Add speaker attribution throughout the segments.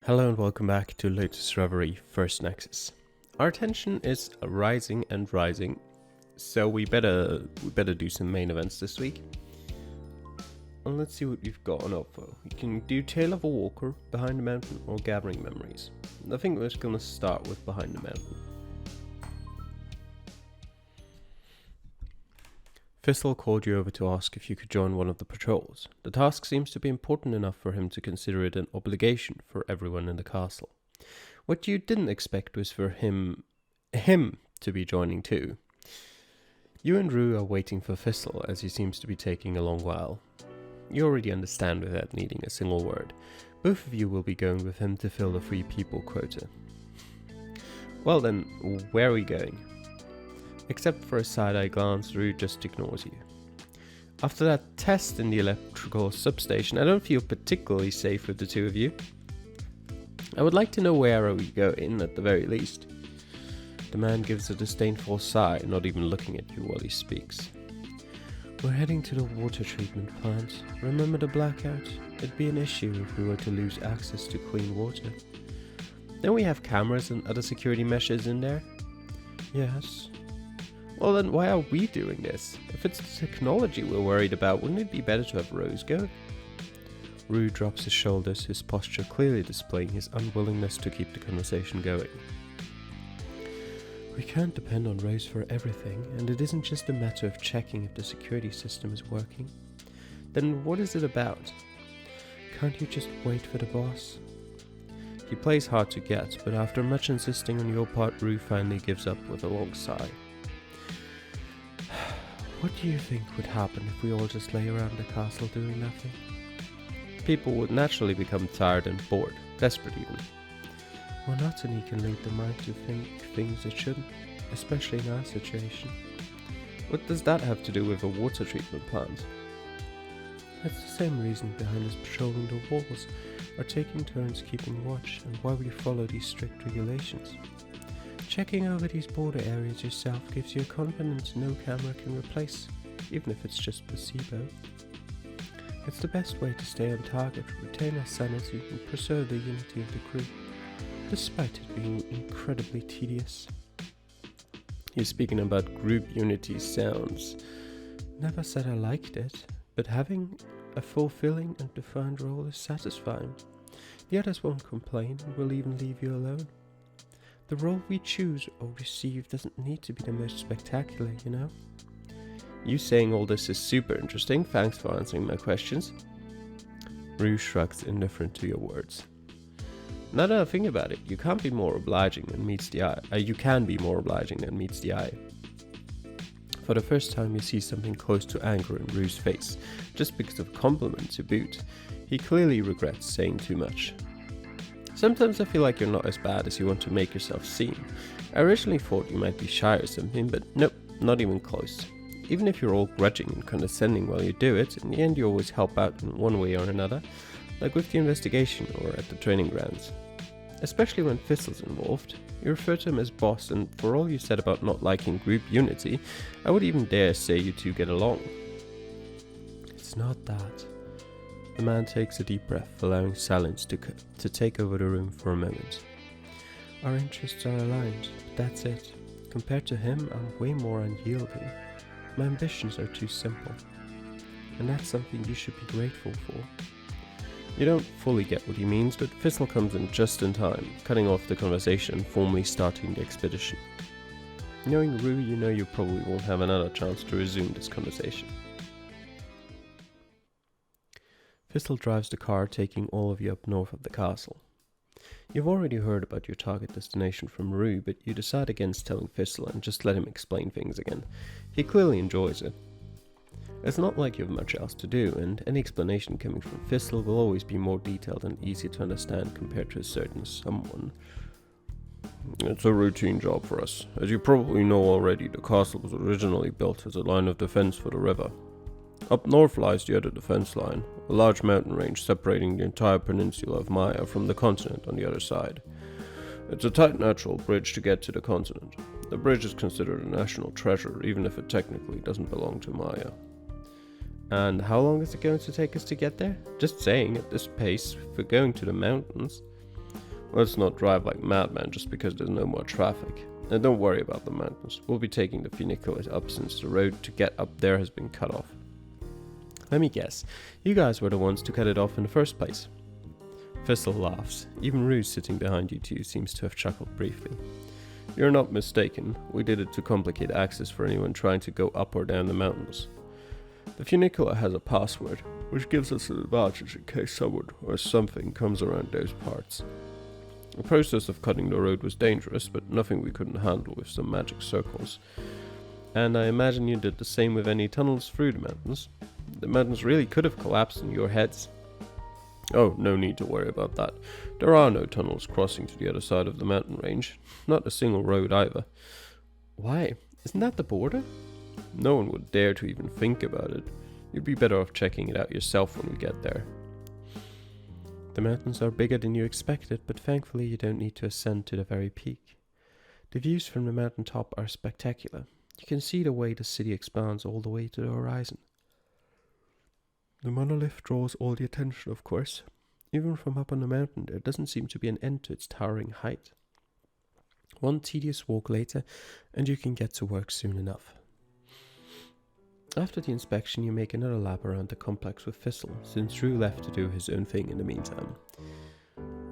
Speaker 1: Hello and welcome back to Lotus Reverie First Nexus. Our tension is rising and rising, so we better do some main events this week. And let's see what we've got on offer. We can do Tale of a Walker, Behind the Mountain, or Gathering Memories. I think we're just gonna start with Behind the Mountain. Thistle called you over to ask if you could join one of the patrols. The task seems to be important enough for him to consider it an obligation for everyone in the castle. What you didn't expect was for him to be joining too. You and Rue are waiting for Thistle, as he seems to be taking a long while. You already understand without needing a single word. Both of you will be going with him to fill the 3 people quota. Well then, where are we going? Except for a side-eye glance, Rue just ignores you. After that test in the electrical substation, I don't feel particularly safe with the two of you. I would like to know where we go in at the very least. The man gives a disdainful sigh, not even looking at you while he speaks. We're heading to the water treatment plant. Remember the blackout? It'd be an issue if we were to lose access to clean water. Don't we have cameras and other security measures in there? Yes. Well then, why are we doing this? If it's the technology we're worried about, wouldn't it be better to have Rose go? Rue drops his shoulders, his posture clearly displaying his unwillingness to keep the conversation going. We can't depend on Rose for everything, and it isn't just a matter of checking if the security system is working. Then what is it about? Can't you just wait for the boss? He plays hard to get, but after much insisting on your part, Rue finally gives up with a long sigh. What do you think would happen if we all just lay around the castle doing nothing? People would naturally become tired and bored, desperate even. Monotony can lead the mind to think things it shouldn't, especially in our situation. What does that have to do with a water treatment plant? That's the same reason behind us patrolling the walls, or taking turns keeping watch, and why we follow these strict regulations. Checking over these border areas yourself gives you a confidence no camera can replace, even if it's just placebo. It's the best way to stay on target, retain our sanity, and preserve the unity of the crew, despite it being incredibly tedious. You speaking about group unity sounds. Never said I liked it, but having a fulfilling and defined role is satisfying. The others won't complain and will even leave you alone. The role we choose or receive doesn't need to be the most spectacular, you know? You saying all this is super interesting, thanks for answering my questions. Rue shrugs, indifferent to your words. Now that I think about it, you can be more obliging than meets the eye. For the first time you see something close to anger in Rue's face, just because of a compliment to boot. He clearly regrets saying too much. Sometimes I feel like you're not as bad as you want to make yourself seem. I originally thought you might be shy or something, but nope, not even close. Even if you're all grudging and condescending while you do it, in the end you always help out in one way or another, like with the investigation or at the training grounds. Especially when Thistle's involved. You refer to him as boss, and for all you said about not liking group unity, I would even dare say you two get along. It's not that. The man takes a deep breath, allowing silence to take over the room for a moment. Our interests are aligned, but that's it. Compared to him, I'm way more unyielding. My ambitions are too simple. And that's something you should be grateful for. You don't fully get what he means, but Thistle comes in just in time, cutting off the conversation and formally starting the expedition. Knowing Rue, you know you probably won't have another chance to resume this conversation. Thistle drives the car, taking all of you up north of the castle. You've already heard about your target destination from Rue, but you decide against telling Thistle and just let him explain things again. He clearly enjoys it. It's not like you have much else to do, and any explanation coming from Thistle will always be more detailed and easier to understand compared to a certain someone. It's a routine job for us. As you probably know already, the castle was originally built as a line of defense for the river. Up north lies the other defense line, a large mountain range separating the entire peninsula of Maya from the continent on the other side. It's a tight natural bridge to get to the continent. The bridge is considered a national treasure, even if it technically doesn't belong to Maya. And how long is it going to take us to get there? Just saying, at this pace, if we're going to the mountains. Let's not drive like madmen just because there's no more traffic. And don't worry about the mountains. We'll be taking the funicular up since the road to get up there has been cut off. Let me guess, you guys were the ones to cut it off in the first place. Thistle laughs. Even Ruse sitting behind you two seems to have chuckled briefly. You're not mistaken. We did it to complicate access for anyone trying to go up or down the mountains. The funicular has a password, which gives us an advantage in case someone or something comes around those parts. The process of cutting the road was dangerous, but nothing we couldn't handle with some magic circles. And I imagine you did the same with any tunnels through the mountains. The mountains really could have collapsed on your heads. Oh, no need to worry about that. There are no tunnels crossing to the other side of the mountain range. Not a single road either. Why? Isn't that the border? No one would dare to even think about it. You'd be better off checking it out yourself when we get there. The mountains are bigger than you expected, but thankfully you don't need to ascend to the very peak. The views from the mountain top are spectacular. You can see the way the city expands all the way to the horizon. The monolith draws all the attention, of course. Even from up on the mountain, there doesn't seem to be an end to its towering height. One tedious walk later, and you can get to work soon enough. After the inspection, you make another lap around the complex with Thistle, since Drew left to do his own thing in the meantime.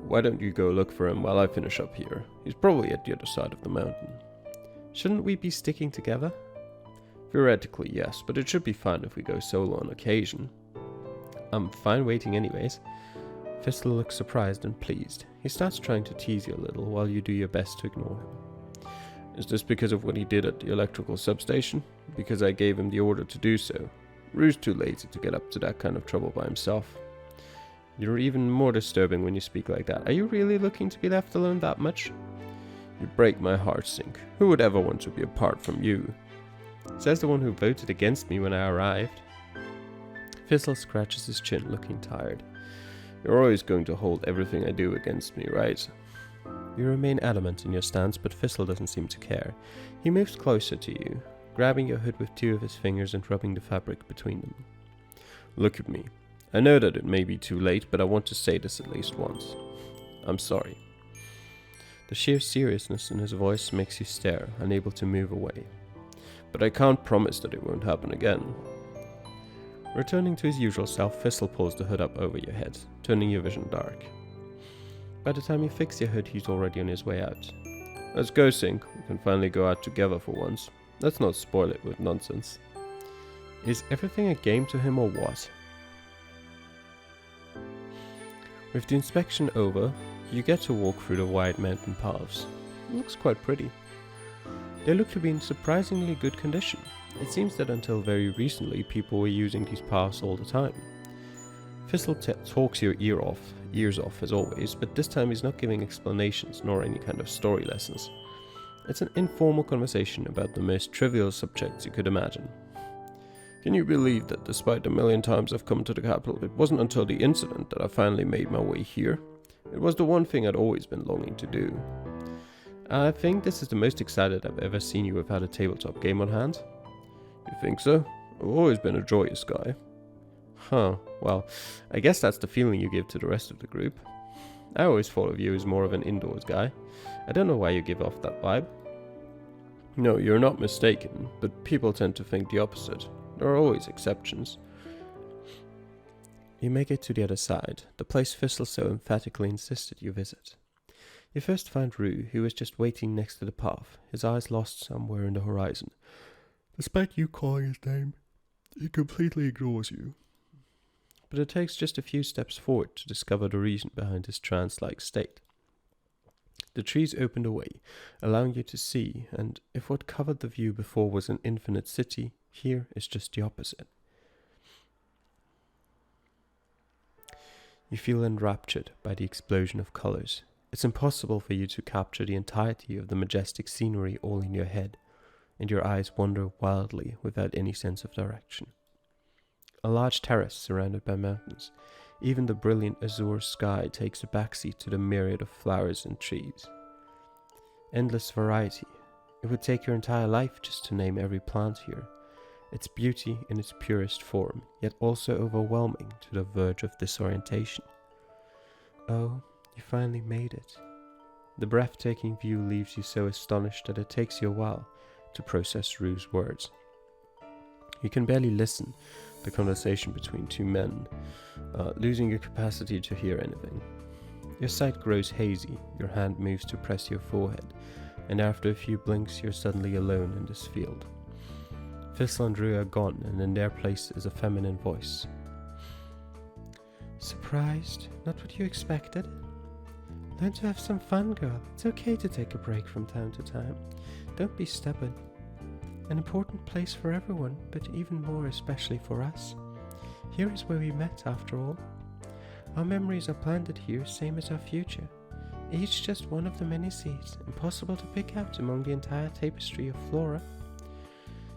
Speaker 1: Why don't you go look for him while I finish up here? He's probably at the other side of the mountain. Shouldn't we be sticking together? Theoretically, yes, but it should be fine if we go solo on occasion. I'm fine waiting anyways. Thistle looks surprised and pleased. He starts trying to tease you a little while you do your best to ignore him. Is this because of what he did at the electrical substation? Because I gave him the order to do so. Rue's too lazy to get up to that kind of trouble by himself. You're even more disturbing when you speak like that. Are you really looking to be left alone that much? You break my heart, Sink. Who would ever want to be apart from you? Says the one who voted against me when I arrived. Thistle scratches his chin, looking tired. You're always going to hold everything I do against me, right? You remain adamant in your stance, but Thistle doesn't seem to care. He moves closer to you, grabbing your hood with two of his fingers and rubbing the fabric between them. Look at me. I know that it may be too late, but I want to say this at least once. I'm sorry. The sheer seriousness in his voice makes you stare, unable to move away. But I can't promise that it won't happen again. Returning to his usual self, Thistle pulls the hood up over your head, turning your vision dark. By the time you fix your hood, he's already on his way out. Let's go, Sink. We can finally go out together for once. Let's not spoil it with nonsense. Is everything a game to him or what? With the inspection over, you get to walk through the wide mountain paths. It looks quite pretty. They look to be in surprisingly good condition. It seems that until very recently, people were using these paths all the time. Thistle talks your ears off as always, but this time he's not giving explanations nor any kind of story lessons. It's an informal conversation about the most trivial subjects you could imagine. Can you believe that despite the million times I've come to the capital, it wasn't until the incident that I finally made my way here? It was the one thing I'd always been longing to do. I think this is the most excited I've ever seen you without a tabletop game on hand. You think so? I've always been a joyous guy. Huh, well, I guess that's the feeling you give to the rest of the group. I always thought of you as more of an indoors guy. I don't know why you give off that vibe. No, you're not mistaken, but people tend to think the opposite. There are always exceptions. You make it to the other side, the place Thistle so emphatically insisted you visit. You first find Rue, who is just waiting next to the path, his eyes lost somewhere in the horizon. Despite you calling his name, he completely ignores you. But it takes just a few steps forward to discover the reason behind his trance-like state. The trees opened away, allowing you to see, and if what covered the view before was an infinite city, here is just the opposite. You feel enraptured by the explosion of colors. It's impossible for you to capture the entirety of the majestic scenery all in your head, and your eyes wander wildly without any sense of direction. A large terrace surrounded by mountains. Even the brilliant azure sky takes a backseat to the myriad of flowers and trees. Endless variety. It would take your entire life just to name every plant here. Its beauty in its purest form, yet also overwhelming to the verge of disorientation. Oh, you finally made it. The breathtaking view leaves you so astonished that it takes you a while to process Rue's words. You can barely listen to the conversation between two men, losing your capacity to hear anything. Your sight grows hazy, your hand moves to press your forehead, and after a few blinks you're suddenly alone in this field. Thistle and Rue are gone, and in their place is a feminine voice. Surprised? Not what you expected? Learn to have some fun, girl. It's okay to take a break from time to time. Don't be stubborn. An important place for everyone, but even more especially for us. Here is where we met, after all. Our memories are planted here, same as our future. Each just one of the many seeds, impossible to pick out among the entire tapestry of flora.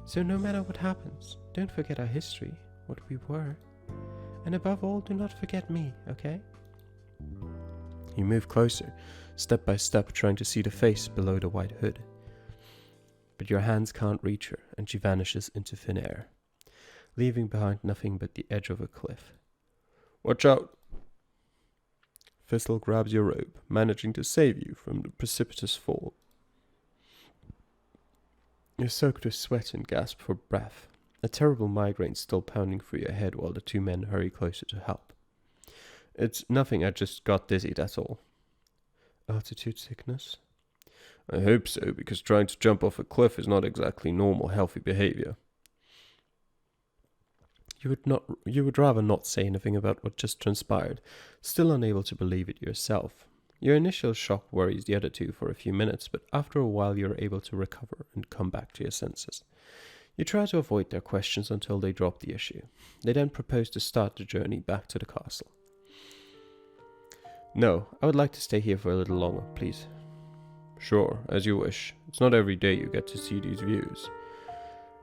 Speaker 1: So no matter what happens, don't forget our history, what we were. And above all, do not forget me, okay? You move closer, step by step, trying to see the face below the white hood. But your hands can't reach her, and she vanishes into thin air, leaving behind nothing but the edge of a cliff. Watch out! Thistle grabs your robe, managing to save you from the precipitous fall. You're soaked with sweat and gasp for breath, a terrible migraine still pounding through your head while the two men hurry closer to help. It's nothing, I just got dizzy, that's all. Altitude sickness? I hope so, because trying to jump off a cliff is not exactly normal, healthy behavior. You would rather not say anything about what just transpired, still unable to believe it yourself. Your initial shock worries the other two for a few minutes, but after a while you're able to recover and come back to your senses. You try to avoid their questions until they drop the issue. They then propose to start the journey back to the castle. No, I would like to stay here for a little longer, please. Sure, as you wish. It's not every day you get to see these views.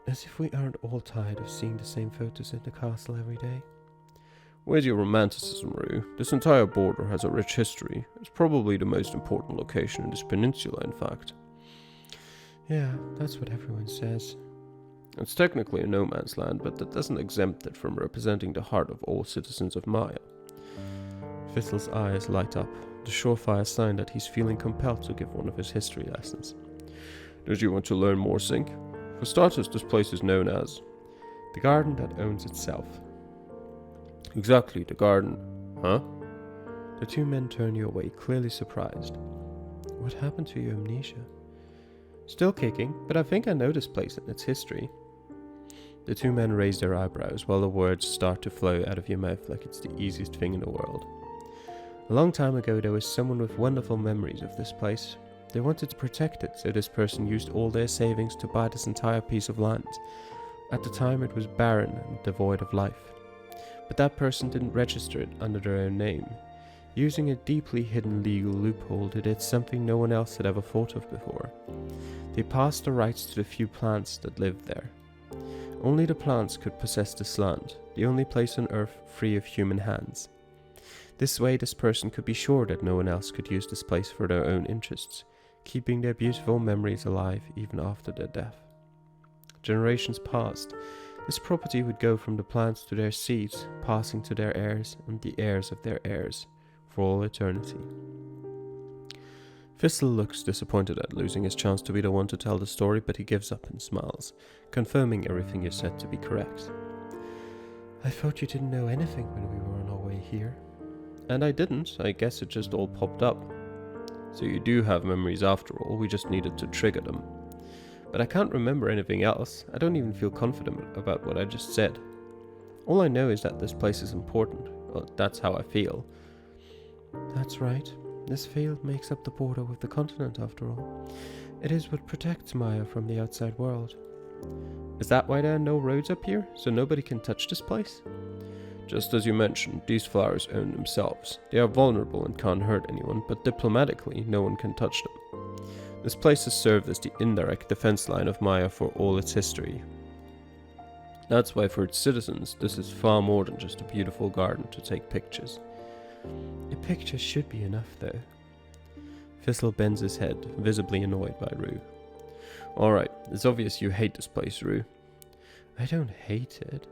Speaker 1: As if we aren't all tired of seeing the same photos in the castle every day. Where's your romanticism, Rue? This entire border has a rich history. It's probably the most important location in this peninsula, in fact. Yeah, that's what everyone says. It's technically a no man's land, but that doesn't exempt it from representing the heart of all citizens of Maya. Thistle's eyes light up, the surefire sign that he's feeling compelled to give one of his history lessons. Don't you want to learn more, Sink? For starters, this place is known as the garden that owns itself. Exactly, the garden. Huh? The two men turn you away, clearly surprised. What happened to your amnesia? Still kicking, but I think I know this place and its history. The two men raise their eyebrows while the words start to flow out of your mouth like it's the easiest thing in the world. A long time ago there was someone with wonderful memories of this place. They wanted to protect it, so this person used all their savings to buy this entire piece of land. At the time it was barren and devoid of life. But that person didn't register it under their own name. Using a deeply hidden legal loophole, they did something no one else had ever thought of before. They passed the rights to the few plants that lived there. Only the plants could possess this land, the only place on earth free of human hands. This way this person could be sure that no one else could use this place for their own interests, keeping their beautiful memories alive even after their death. Generations passed. This property would go from the plants to their seeds, passing to their heirs and the heirs of their heirs, for all eternity. Thistle looks disappointed at losing his chance to be the one to tell the story, but he gives up and smiles, confirming everything you said to be correct. I thought you didn't know anything when we were on our way here. And I didn't, I guess it just all popped up. So you do have memories after all, we just needed to trigger them. But I can't remember anything else, I don't even feel confident about what I just said. All I know is that this place is important, well, that's how I feel. That's right, this field makes up the border with the continent after all. It is what protects Maya from the outside world. Is that why there are no roads up here, so nobody can touch this place? Just as you mentioned, these flowers own themselves. They are vulnerable and can't hurt anyone, but diplomatically, no one can touch them. This place has served as the indirect defense line of Maya for all its history. That's why for its citizens, this is far more than just a beautiful garden to take pictures. A picture should be enough, though. Thistle bends his head, visibly annoyed by Rue. Alright, it's obvious you hate this place, Rue. I don't hate it.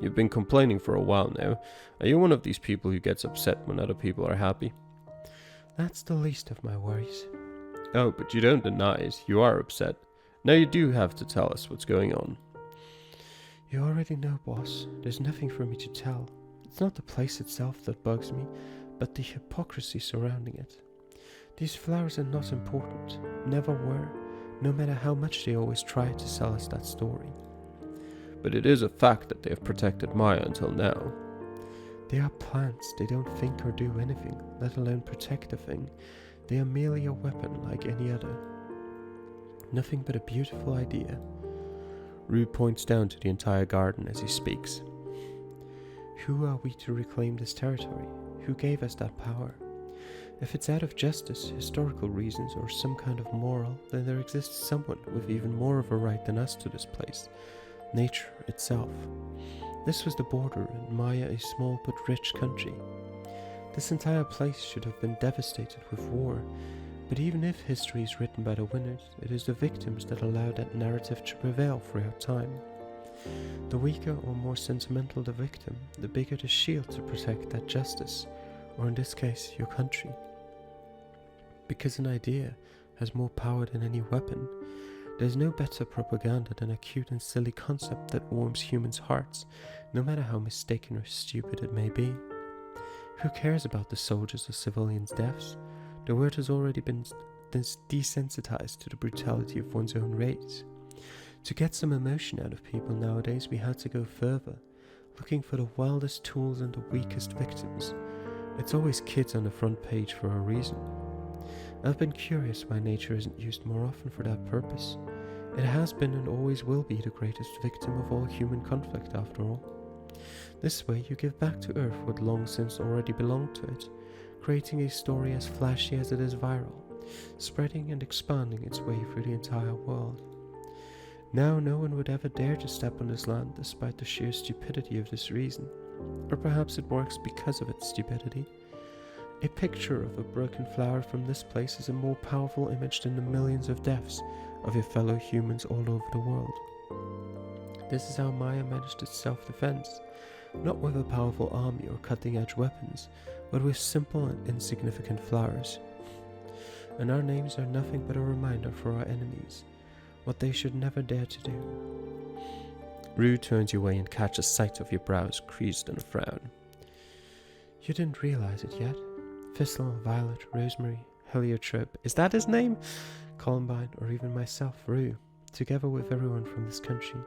Speaker 1: You've been complaining for a while now. Are you one of these people who gets upset when other people are happy? That's the least of my worries.
Speaker 2: Oh, but you don't deny it. You are upset. Now you do have to tell us what's going on.
Speaker 1: You already know, boss. There's nothing for me to tell. It's not the place itself that bugs me, but the hypocrisy surrounding it. These flowers are not important, never were, no matter how much they always try to sell us that story.
Speaker 2: But it is a fact that they have protected Maya until now.
Speaker 1: They are plants, they don't think or do anything, let alone protect a thing. They are merely a weapon like any other. Nothing but a beautiful idea.
Speaker 2: Rue points down to the entire garden as he speaks.
Speaker 1: Who are we to reclaim this territory? Who gave us that power? If it's out of justice, historical reasons, or some kind of moral, then there exists someone with even more of a right than us to this place. Nature itself. This was the border, and Maya a small but rich country. This entire place should have been devastated with war, but even if history is written by the winners, it is the victims that allow that narrative to prevail throughout time. The weaker or more sentimental the victim, the bigger the shield to protect that justice, or in this case, your country. Because an idea has more power than any weapon, there's no better propaganda than a cute and silly concept that warms humans' hearts, no matter how mistaken or stupid it may be. Who cares about the soldiers or civilians' deaths? The world has already been desensitized to the brutality of one's own race. To get some emotion out of people nowadays, we had to go further, looking for the wildest tools and the weakest victims. It's always kids on the front page for a reason. I've been curious why nature isn't used more often for that purpose. It has been and always will be the greatest victim of all human conflict after all. This way you give back to Earth what long since already belonged to it, creating a story as flashy as it is viral, spreading and expanding its way through the entire world. Now no one would ever dare to step on this land despite the sheer stupidity of this reason, or perhaps it works because of its stupidity. A picture of a broken flower from this place is a more powerful image than the millions of deaths of your fellow humans all over the world. This is how Maya managed its self-defense, not with a powerful army or cutting-edge weapons, but with simple and insignificant flowers. And our names are nothing but a reminder for our enemies, what they should never dare to do.
Speaker 2: Rue turns your way and catches sight of your brows creased in a frown.
Speaker 1: You didn't realize it yet? Thistle, Violet, Rosemary, Heliotrope, is that his name? Columbine, or even myself, Rue, together with everyone from this country,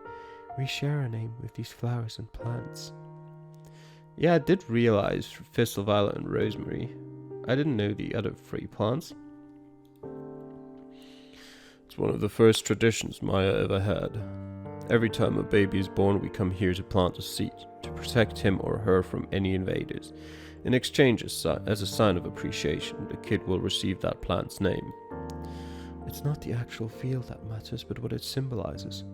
Speaker 1: we share a name with these flowers and plants.
Speaker 2: Yeah, I did realize Thistle, Violet, and Rosemary. I didn't know the other three plants. It's one of the first traditions Maya ever had. Every time a baby is born, we come here to plant a seed, to protect him or her from any invaders. In exchange, as a sign of appreciation, the kid will receive that plant's name.
Speaker 1: It's not the actual field that matters, but what it symbolizes.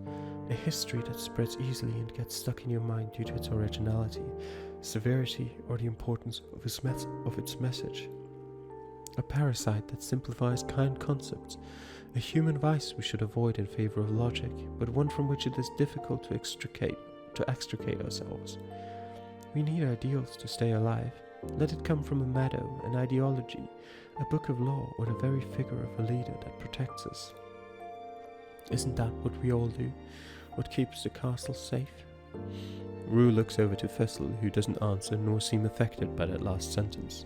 Speaker 1: A history that spreads easily and gets stuck in your mind due to its originality, severity, or the importance of its message. A parasite that simplifies kind concepts, a human vice we should avoid in favor of logic, but one from which it is difficult to extricate ourselves. We need ideals to stay alive. Let it come from a meadow, an ideology, a book of law, or the very figure of a leader that protects us. Isn't that what we all do? What keeps the castle safe?
Speaker 2: Rue looks over to Thistle, who doesn't answer nor seem affected by that last sentence.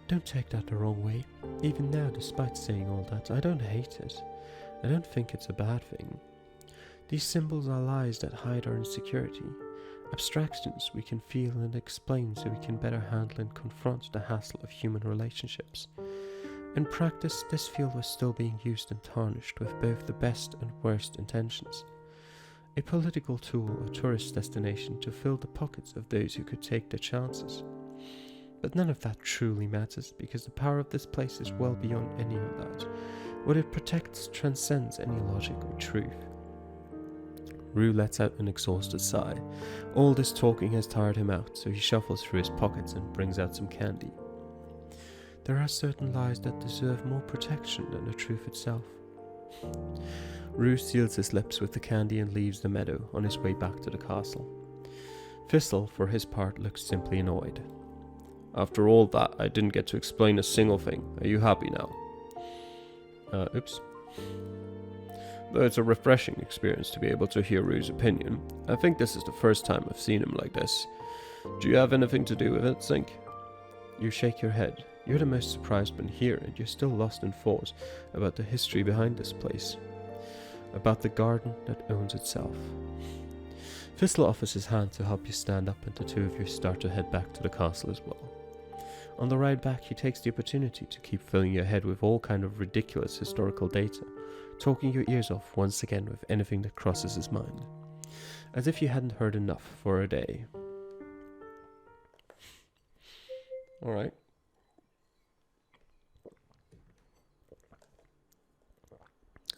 Speaker 1: Don't take that the wrong way. Even now, despite saying all that, I don't hate it. I don't think it's a bad thing. These symbols are lies that hide our insecurity, abstractions we can feel and explain so we can better handle and confront the hassle of human relationships. In practice, this field was still being used and tarnished with both the best and worst intentions. A political tool or tourist destination to fill the pockets of those who could take their chances. But none of that truly matters, because the power of this place is well beyond any of that. What it protects transcends any logic or truth.
Speaker 2: Rue lets out an exhausted sigh. All this talking has tired him out, so he shuffles through his pockets and brings out some candy.
Speaker 1: There are certain lies that deserve more protection than the truth itself.
Speaker 2: Rue seals his lips with the candy and leaves the meadow on his way back to the castle. Thistle, for his part, looks simply annoyed. After all that, I didn't get to explain a single thing. Are you happy now? Oops. Though it's a refreshing experience to be able to hear Rue's opinion, I think this is the first time I've seen him like this. Do you have anything to do with it, Zink? You shake your head. You're the most surprised one here, and you're still lost in thought about the history behind this place. About the garden that owns itself. Thistle offers his hand to help you stand up, and the two of you start to head back to the castle as well. On the ride back, he takes the opportunity to keep filling your head with all kind of ridiculous historical data, talking your ears off once again with anything that crosses his mind, as if you hadn't heard enough for a day. Alright.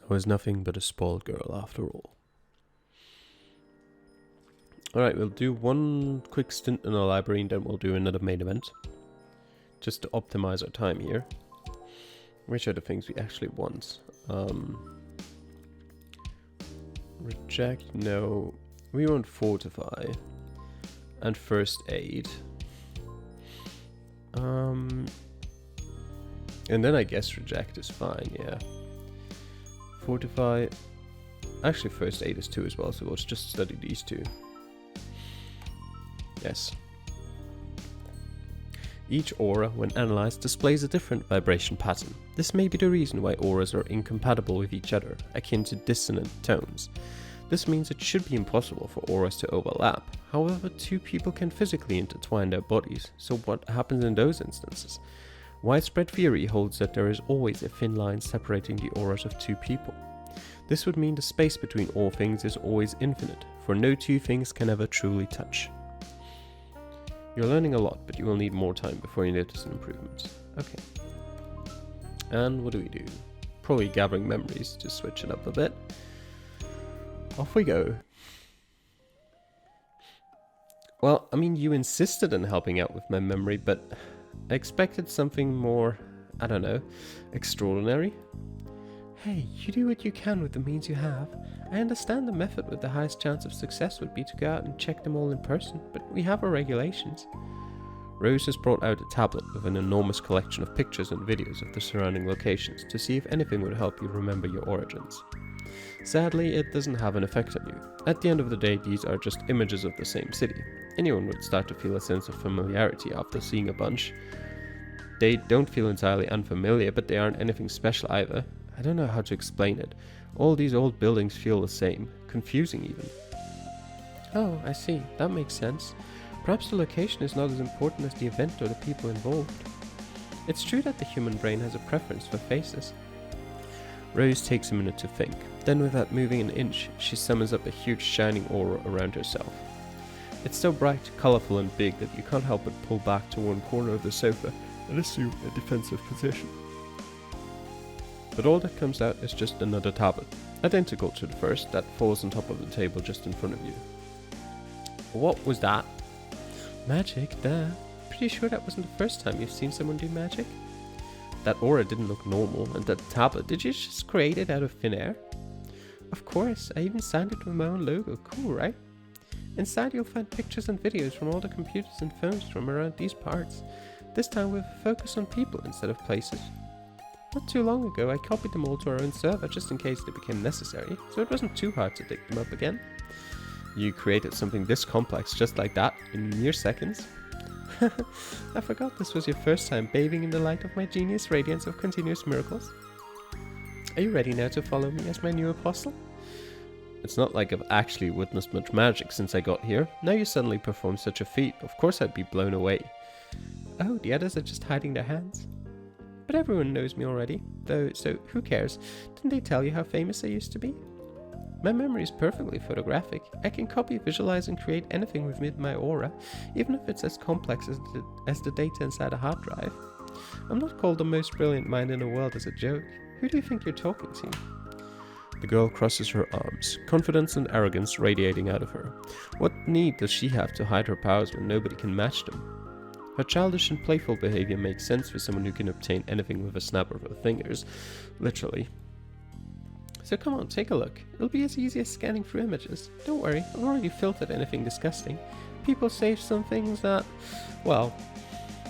Speaker 2: I was nothing but a spoiled girl after all. Alright, we'll do one quick stint in the library and then we'll do another main event. Just to optimize our time here. Which are the things we actually want? Reject, no. We want fortify. And first aid. And then I guess reject is fine, yeah. Fortify. Actually first aid is 2 as well, so let's just study these 2. Yes. Each aura, when analyzed, displays a different vibration pattern. This may be the reason why auras are incompatible with each other, akin to dissonant tones. This means it should be impossible for auras to overlap. However, 2 people can physically intertwine their bodies, so what happens in those instances? Widespread theory holds that there is always a thin line separating the auras of 2 people. This would mean the space between all things is always infinite, for no 2 things can ever truly touch. You're learning a lot, but you will need more time before you notice an improvement. Okay. And what do we do? Probably gathering memories to switch it up a bit. Off we go. Well, I mean, you insisted on helping out with my memory, but I expected something more, I don't know, extraordinary. Hey, you do what you can with the means you have. I understand the method with the highest chance of success would be to go out and check them all in person, but we have our regulations. Rose has brought out a tablet with an enormous collection of pictures and videos of the surrounding locations to see if anything would help you remember your origins. Sadly, it doesn't have an effect on you. At the end of the day, these are just images of the same city. Anyone would start to feel a sense of familiarity after seeing a bunch. They don't feel entirely unfamiliar, but they aren't anything special either. I don't know how to explain it. All these old buildings feel the same, confusing even. Oh, I see. That makes sense. Perhaps the location is not as important as the event or the people involved. It's true that the human brain has a preference for faces. Rose takes a minute to think. Then without moving an inch, she summons up a huge shining aura around herself. It's so bright, colourful and big that you can't help but pull back to one corner of the sofa and assume a defensive position. But all that comes out is just another tablet, identical to the first, that falls on top of the table just in front of you. What was that? Magic, duh. Pretty sure that wasn't the first time you've seen someone do magic. That aura didn't look normal, and that tablet, did you just create it out of thin air? Of course, I even signed it with my own logo, cool, right? Inside you'll find pictures and videos from all the computers and phones from around these parts, this time with a focus on people instead of places. Not too long ago, I copied them all to our own server just in case they became necessary, so it wasn't too hard to dig them up again. You created something this complex just like that in mere seconds? I forgot this was your first time bathing in the light of my genius radiance of continuous miracles. Are you ready now to follow me as my new apostle? It's not like I've actually witnessed much magic since I got here. Now you suddenly perform such a feat, of course I'd be blown away. Oh, the others are just hiding their hands. But everyone knows me already, though, so who cares? Didn't they tell you how famous I used to be? My memory is perfectly photographic. I can copy, visualize, and create anything within my aura, even if it's as complex as the data inside a hard drive. I'm not called the most brilliant mind in the world as a joke. Who do you think you're talking to? The girl crosses her arms, confidence and arrogance radiating out of her. What need does she have to hide her powers when nobody can match them? Her childish and playful behavior makes sense for someone who can obtain anything with a snap of her fingers, literally. So come on, take a look. It'll be as easy as scanning through images. Don't worry, I've already filtered anything disgusting. People say some things that, well,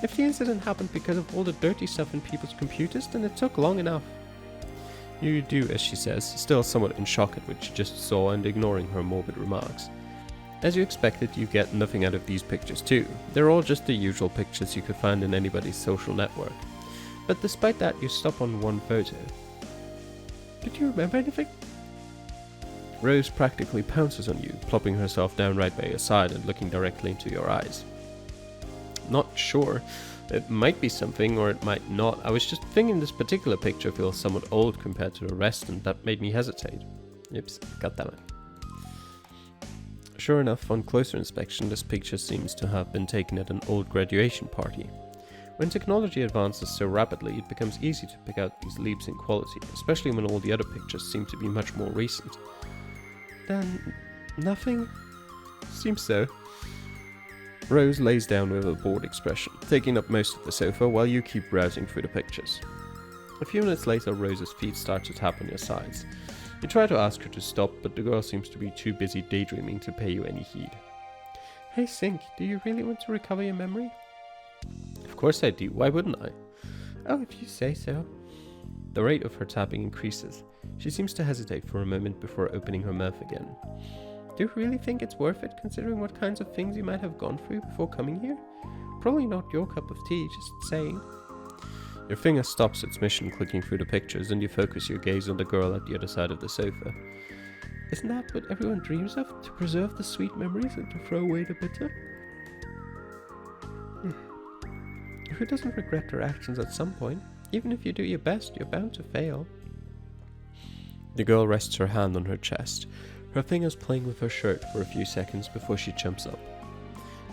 Speaker 1: If the incident happened because of all the dirty stuff in people's computers, then it took long enough.
Speaker 2: You do as she says, still somewhat in shock at what you just saw and ignoring her morbid remarks. As you expected, you get nothing out of these pictures too. They're all just the usual pictures you could find in anybody's social network. But despite that, you stop on one photo.
Speaker 1: Did you remember anything?
Speaker 2: Rose practically pounces on you, plopping herself down right by your side and looking directly into your eyes. Not sure. It might be something or it might not. I was just thinking this particular picture feels somewhat old compared to the rest, and that made me hesitate. Oops, goddammit. Sure enough, on closer inspection, this picture seems to have been taken at an old graduation party. When technology advances so rapidly, it becomes easy to pick out these leaps in quality, especially when all the other pictures seem to be much more recent.
Speaker 1: Then, nothing?
Speaker 2: Seems so. Rose lays down with a bored expression, taking up most of the sofa while you keep browsing through the pictures. A few minutes later, Rose's feet start to tap on your sides. You try to ask her to stop, but the girl seems to be too busy daydreaming to pay you any heed.
Speaker 1: Hey Sync, do you really want to recover your memory?
Speaker 2: Of course I do, why wouldn't I?
Speaker 1: Oh, if you say so.
Speaker 2: The rate of her tapping increases. She seems to hesitate for a moment before opening her mouth again.
Speaker 1: Do you really think it's worth it, considering what kinds of things you might have gone through before coming here? Probably not your cup of tea, just saying.
Speaker 2: Your finger stops its mission clicking through the pictures and you focus your gaze on the girl at the other side of the sofa.
Speaker 1: Isn't that what everyone dreams of? To preserve the sweet memories and to throw away the bitter? Who doesn't regret their actions at some point? Even if you do your best, you're bound to fail.
Speaker 2: The girl rests her hand on her chest, her fingers playing with her shirt for a few seconds before she jumps up.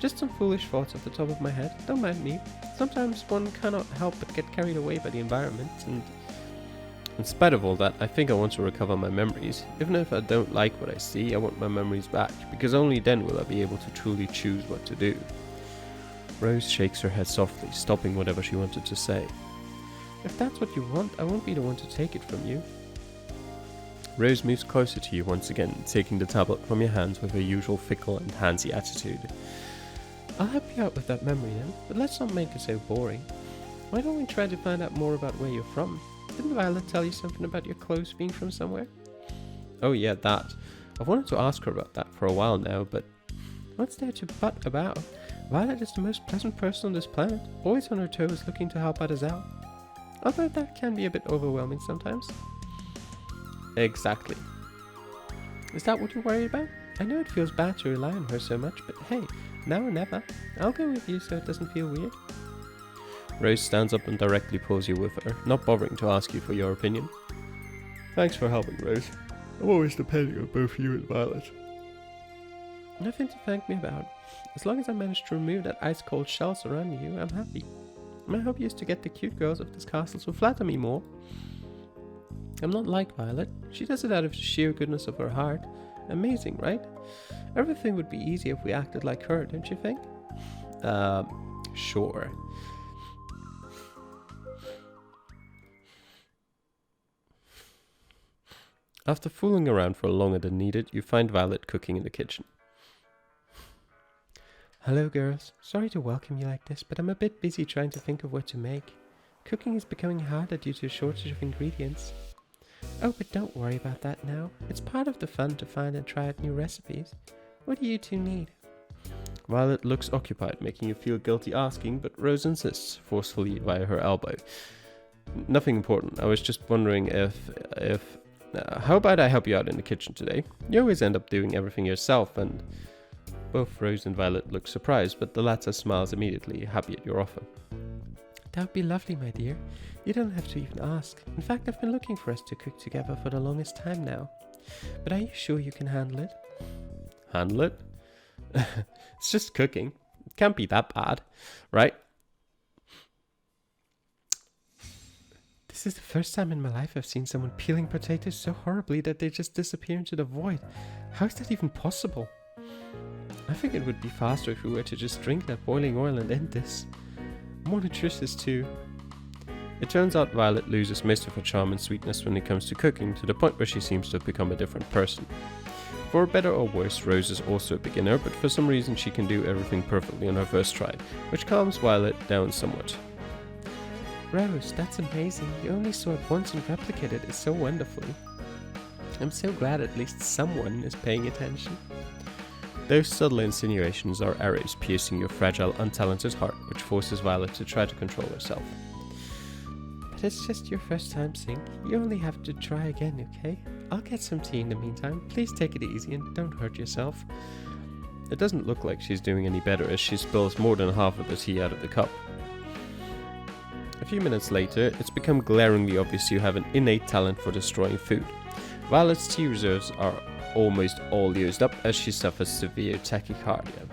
Speaker 1: Just some foolish thoughts off the top of my head, don't mind me. Sometimes one cannot help but get carried away by the environment, and
Speaker 2: in spite of all that, I think I want to recover my memories. Even if I don't like what I see, I want my memories back, because only then will I be able to truly choose what to do. Rose shakes her head softly, stopping whatever she wanted to say.
Speaker 1: If that's what you want, I won't be the one to take it from you.
Speaker 2: Rose moves closer to you once again, taking the tablet from your hands with her usual fickle and handsy attitude.
Speaker 1: I'll help you out with that memory then, but let's not make it so boring. Why don't we try to find out more about where you're from? Didn't Violet tell you something about your clothes being from somewhere?
Speaker 2: Oh yeah, that. I've wanted to ask her about that for a while now, but
Speaker 1: what's there to butt about? Violet is the most pleasant person on this planet, always on her toes looking to help others out. Although that can be a bit overwhelming sometimes.
Speaker 2: Exactly.
Speaker 1: Is that what you're worried about? I know it feels bad to rely on her so much, but hey, now or never. I'll go with you so it doesn't feel weird.
Speaker 2: Rose stands up and directly pulls you with her, not bothering to ask you for your opinion. Thanks for helping, Rose. I'm always depending on both you and Violet.
Speaker 1: Nothing to thank me about. As long as I manage to remove that ice-cold shell surrounding you, I'm happy. My hope is to get the cute girls of this castle to flatter me more. I'm not like Violet. She does it out of the sheer goodness of her heart. Amazing, right? Everything would be easier if we acted like her, don't you think?
Speaker 2: Sure. After fooling around for longer than needed, you find Violet cooking in the kitchen.
Speaker 1: Hello girls, sorry to welcome you like this, but I'm a bit busy trying to think of what to make. Cooking is becoming harder due to a shortage of ingredients. Oh, but don't worry about that now. It's part of the fun to find and try out new recipes. What do you two need?
Speaker 2: Violet looks occupied, making you feel guilty asking, but Rose insists, forcefully via her elbow. Nothing important. I was just wondering if how about I help you out in the kitchen today? You always end up doing everything yourself, and both Rose and Violet look surprised, but the latter smiles immediately, happy at your offer.
Speaker 1: That would be lovely, my dear. You don't have to even ask. In fact, I've been looking for us to cook together for the longest time now. But are you sure you can handle it?
Speaker 2: Handle it? It's just cooking. It can't be that bad, right?
Speaker 1: This is the first time in my life I've seen someone peeling potatoes so horribly that they just disappear into the void. How is that even possible? I think it would be faster if we were to just drink that boiling oil and end this. More nutritious too.
Speaker 2: It turns out Violet loses most of her charm and sweetness when it comes to cooking, to the point where she seems to have become a different person. For better or worse, Rose is also a beginner, but for some reason she can do everything perfectly on her first try, which calms Violet down somewhat.
Speaker 1: Rose, that's amazing. You only saw it once and replicated it so wonderfully. I'm so glad at least someone is paying attention.
Speaker 2: Those subtle insinuations are arrows piercing your fragile, untalented heart, which forces Violet to try to control herself.
Speaker 1: But it's just your first time sing. You only have to try again, okay? I'll get some tea in the meantime. Please take it easy and don't hurt yourself.
Speaker 2: It doesn't look like she's doing any better as she spills more than half of the tea out of the cup. A few minutes later, it's become glaringly obvious you have an innate talent for destroying food. Violet's tea reserves are almost all used up as she suffers severe tachycardia.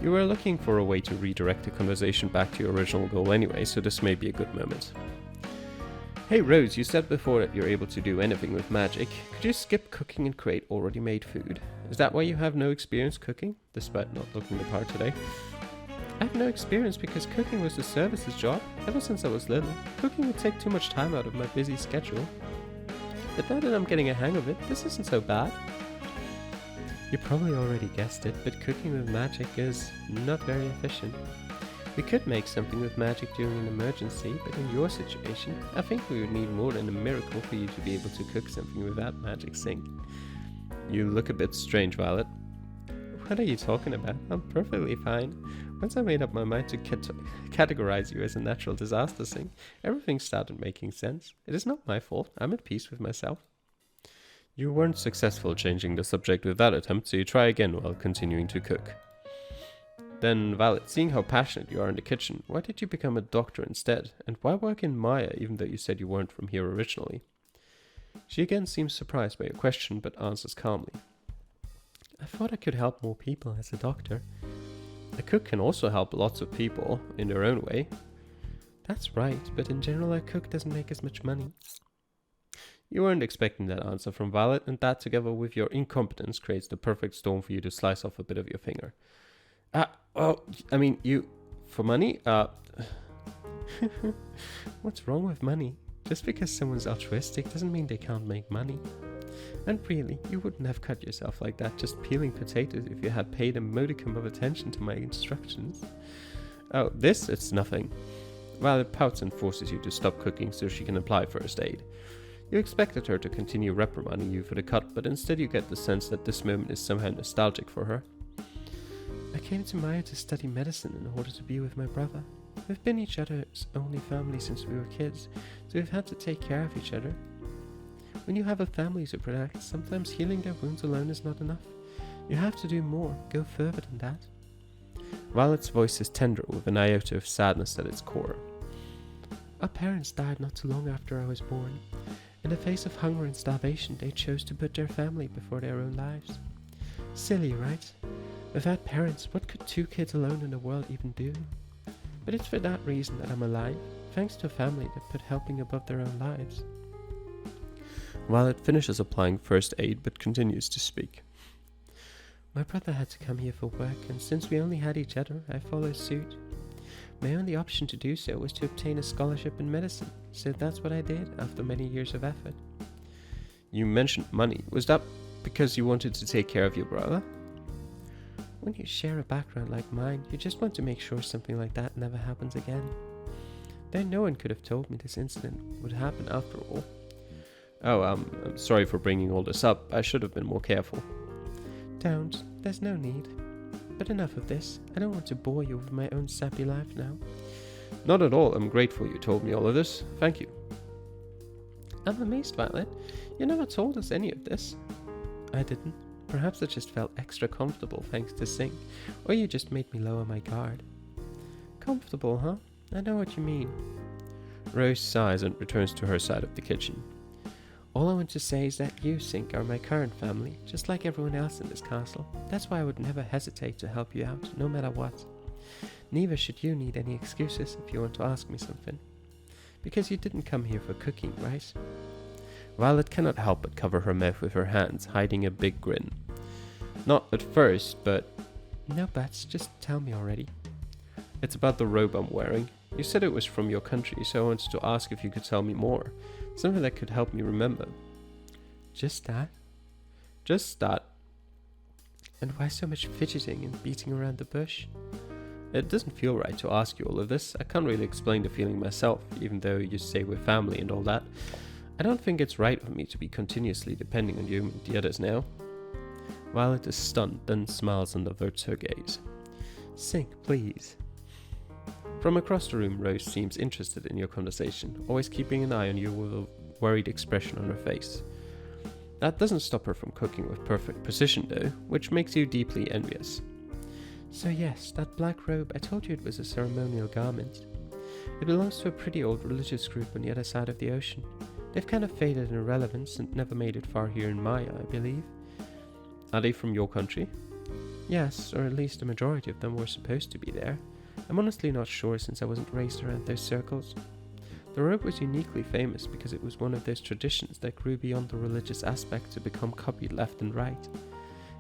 Speaker 2: You were looking for a way to redirect the conversation back to your original goal anyway, so this may be a good moment. Hey Rose, you said before that you're able to do anything with magic. Could you skip cooking and create already made food? Is that why you have no experience cooking, despite not looking the part today?
Speaker 1: I have no experience because cooking was a services job ever since I was little. Cooking would take too much time out of my busy schedule. But now that I'm getting a hang of it, this isn't so bad. You probably already guessed it, but cooking with magic is not very efficient. We could make something with magic during an emergency, but in your situation, I think we would need more than a miracle for you to be able to cook something without magic sink.
Speaker 2: You look a bit strange, Violet.
Speaker 1: What are you talking about? I'm perfectly fine. Once I made up my mind to categorize you as a natural disaster sink, everything started making sense. It is not my fault. I'm at peace with myself.
Speaker 2: You weren't successful changing the subject with that attempt, so you try again while continuing to cook. Then, Violet, seeing how passionate you are in the kitchen, why did you become a doctor instead? And why work in Maya even though you said you weren't from here originally? She again seems surprised by your question, but answers calmly.
Speaker 1: I thought I could help more people as a doctor.
Speaker 2: A cook can also help lots of people in their own way.
Speaker 1: That's right, but in general a cook doesn't make as much money.
Speaker 2: You weren't expecting that answer from Violet, and that together with your incompetence creates the perfect storm for you to slice off a bit of your finger. For money?
Speaker 1: What's wrong with money? Just because someone's altruistic doesn't mean they can't make money. And really, you wouldn't have cut yourself like that just peeling potatoes if you had paid a modicum of attention to my instructions.
Speaker 2: Oh, it's nothing. Violet pouts and forces you to stop cooking so she can apply first aid. You expected her to continue reprimanding you for the cut, but instead you get the sense that this moment is somehow nostalgic for her.
Speaker 1: I came to Maya to study medicine in order to be with my brother. We've been each other's only family since we were kids, so we've had to take care of each other. When you have a family to protect, sometimes healing their wounds alone is not enough. You have to do more, go further than that.
Speaker 2: Violet's voice is tender with an iota of sadness at its core.
Speaker 1: Our parents died not too long after I was born. In the face of hunger and starvation, they chose to put their family before their own lives. Silly, right? Without parents, what could two kids alone in the world even do? But it's for that reason that I'm alive, thanks to a family that put helping above their own lives.
Speaker 2: Violet finishes applying first aid but continues to speak.
Speaker 1: My brother had to come here for work, and since we only had each other, I followed suit. My only option to do so was to obtain a scholarship in medicine, so that's what I did after many years of effort.
Speaker 2: You mentioned money. Was that because you wanted to take care of your brother?
Speaker 1: When you share a background like mine, you just want to make sure something like that never happens again. Though no one could have told me this incident would happen after all.
Speaker 2: Oh, I'm sorry for bringing all this up. I should have been more careful.
Speaker 1: Don't. There's no need. But enough of this. I don't want to bore you with my own sappy life now.
Speaker 2: Not at all. I'm grateful you told me all of this. Thank you.
Speaker 1: I'm amazed, Violet. You never told us any of this. I didn't. Perhaps I just felt extra comfortable thanks to Sing. Or you just made me lower my guard. Comfortable, huh? I know what you mean.
Speaker 2: Rose sighs and returns to her side of the kitchen.
Speaker 1: All I want to say is that you, Sink, are my current family, just like everyone else in this castle. That's why I would never hesitate to help you out, no matter what. Neither should you need any excuses if you want to ask me something. Because you didn't come here for cooking, right?
Speaker 2: Violet cannot help but cover her mouth with her hands, hiding a big grin. Not at first, but...
Speaker 1: No buts, just tell me already.
Speaker 2: It's about the robe I'm wearing. You said it was from your country, so I wanted to ask if you could tell me more. Something that could help me remember.
Speaker 1: Just that?
Speaker 2: Just that.
Speaker 1: And why so much fidgeting and beating around the bush?
Speaker 2: It doesn't feel right to ask you all of this. I can't really explain the feeling myself, even though you say we're family and all that. I don't think it's right for me to be continuously depending on you and the others now. Violet is stunned, then smiles and averts her gaze.
Speaker 1: Sing, please.
Speaker 2: From across the room, Rose seems interested in your conversation, always keeping an eye on you with a worried expression on her face. That doesn't stop her from cooking with perfect precision though, which makes you deeply envious.
Speaker 1: So yes, that black robe, I told you it was a ceremonial garment. It belongs to a pretty old religious group on the other side of the ocean. They've kind of faded in irrelevance and never made it far here in Maya, I believe.
Speaker 2: Are they from your country?
Speaker 1: Yes, or at least a majority of them were supposed to be there. I'm honestly not sure since I wasn't raised around those circles. The robe was uniquely famous because it was one of those traditions that grew beyond the religious aspect to become copied left and right.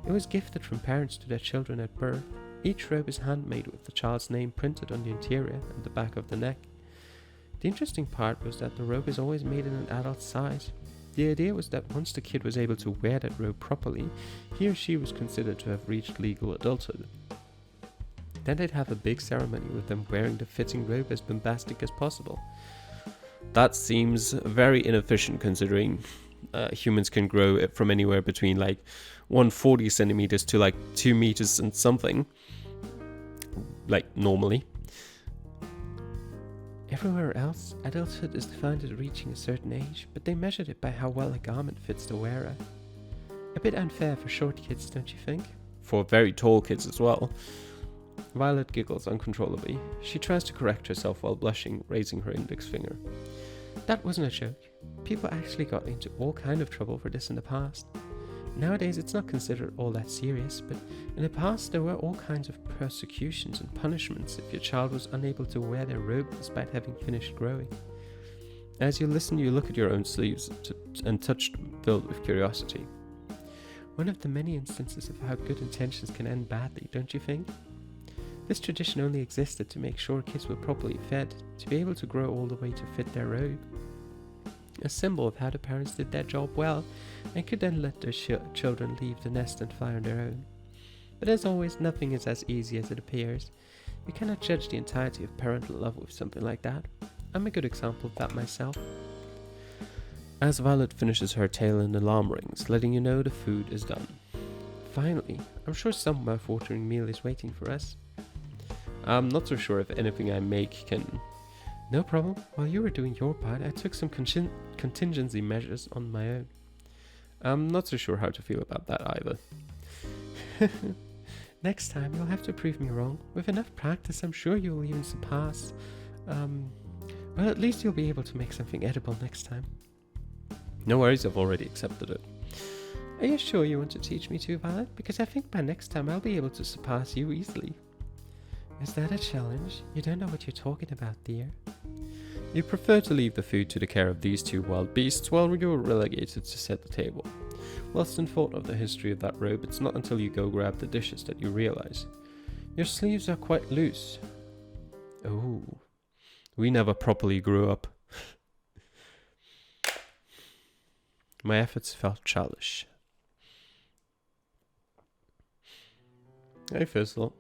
Speaker 1: It was gifted from parents to their children at birth. Each robe is handmade with the child's name printed on the interior and the back of the neck. The interesting part was that the robe is always made in an adult size. The idea was that once the kid was able to wear that robe properly, he or she was considered to have reached legal adulthood. Then they'd have a big ceremony with them wearing the fitting robe as bombastic as possible.
Speaker 2: That seems very inefficient considering humans can grow from anywhere between like 140 centimeters to like 2 meters and something. Like normally.
Speaker 1: Everywhere else, adulthood is defined as reaching a certain age, but they measured it by how well a garment fits the wearer. A bit unfair for short kids, don't you think?
Speaker 2: For very tall kids as well.
Speaker 1: Violet giggles uncontrollably. She tries to correct herself while blushing, raising her index finger. That wasn't a joke. People actually got into all kind of trouble for this in the past. Nowadays it's not considered all that serious, but in the past there were all kinds of persecutions and punishments if your child was unable to wear their robe despite having finished growing. As you listen, you look at your own sleeves and touch them, filled with curiosity. One of the many instances of how good intentions can end badly, don't you think? This tradition only existed to make sure kids were properly fed, to be able to grow all the way to fit their robe. A symbol of how the parents did their job well, and could then let their children leave the nest and fly on their own. But as always, nothing is as easy as it appears. You cannot judge the entirety of parental love with something like that. I'm a good example of that myself.
Speaker 2: As Violet finishes her tale, an alarm rings, letting you know the food is done.
Speaker 1: Finally, I'm sure some mouth-watering meal is waiting for us.
Speaker 2: I'm not so sure if anything I make can...
Speaker 1: No problem. While you were doing your part, I took some contingency measures on my own.
Speaker 2: I'm not so sure how to feel about that either.
Speaker 1: Next time you'll have to prove me wrong. With enough practice, I'm sure you'll even surpass. Well, at least you'll be able to make something edible next time.
Speaker 2: No worries, I've already accepted it.
Speaker 1: Are you sure you want to teach me to, Violet? Because I think by next time I'll be able to surpass you easily. Is that a challenge? You don't know what you're talking about, dear.
Speaker 2: You prefer to leave the food to the care of these two wild beasts while you're relegated to set the table. Whilst in thought of the history of that robe, it's not until you go grab the dishes that you realize. Your sleeves are quite loose.
Speaker 1: Oh,
Speaker 2: we never properly grew up. My efforts felt childish. Hey, Fizzle.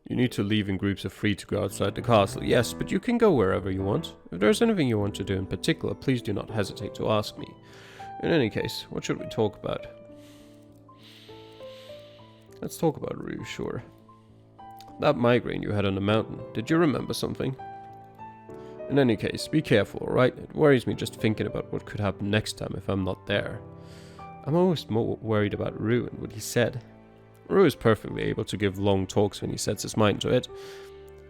Speaker 2: You need to leave in groups of 3 to go outside the castle, yes, but you can go wherever you want. If there's anything you want to do in particular, please do not hesitate to ask me. In any case, what should we talk about? Let's talk about Rue, sure. That migraine you had on the mountain, did you remember something? In any case, be careful, alright? It worries me just thinking about what could happen next time if I'm not there. I'm almost more worried about Rue and what he said. Rue is perfectly able to give long talks when he sets his mind to it.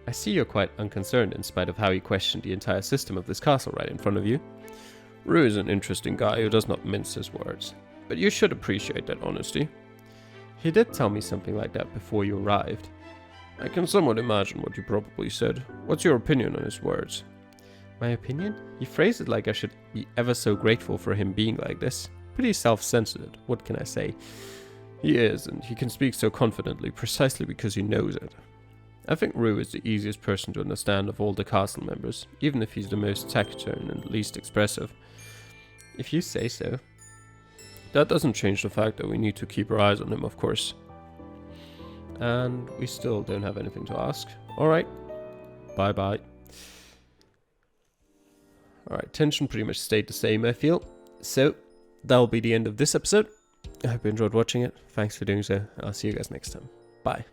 Speaker 2: I see you're quite unconcerned in spite of how he questioned the entire system of this castle right in front of you. Rue is an interesting guy who does not mince his words, but you should appreciate that honesty. He did tell me something like that before you arrived. I can somewhat imagine what you probably said. What's your opinion on his words?
Speaker 1: My opinion?
Speaker 2: You phrased it like I should be ever so grateful for him being like this. Pretty self-centered, what can I say? He is, and he can speak so confidently precisely because he knows it. I think Rue is the easiest person to understand of all the castle members, even if he's the most taciturn and least expressive.
Speaker 1: If you say so.
Speaker 2: That doesn't change the fact that we need to keep our eyes on him, of course.
Speaker 1: And we still don't have anything to ask. Alright. Bye-bye. Alright, tension pretty much stayed the same, I feel. So, that'll be the end of this episode. I hope you enjoyed watching it. Thanks for doing so. I'll see you guys next time. Bye.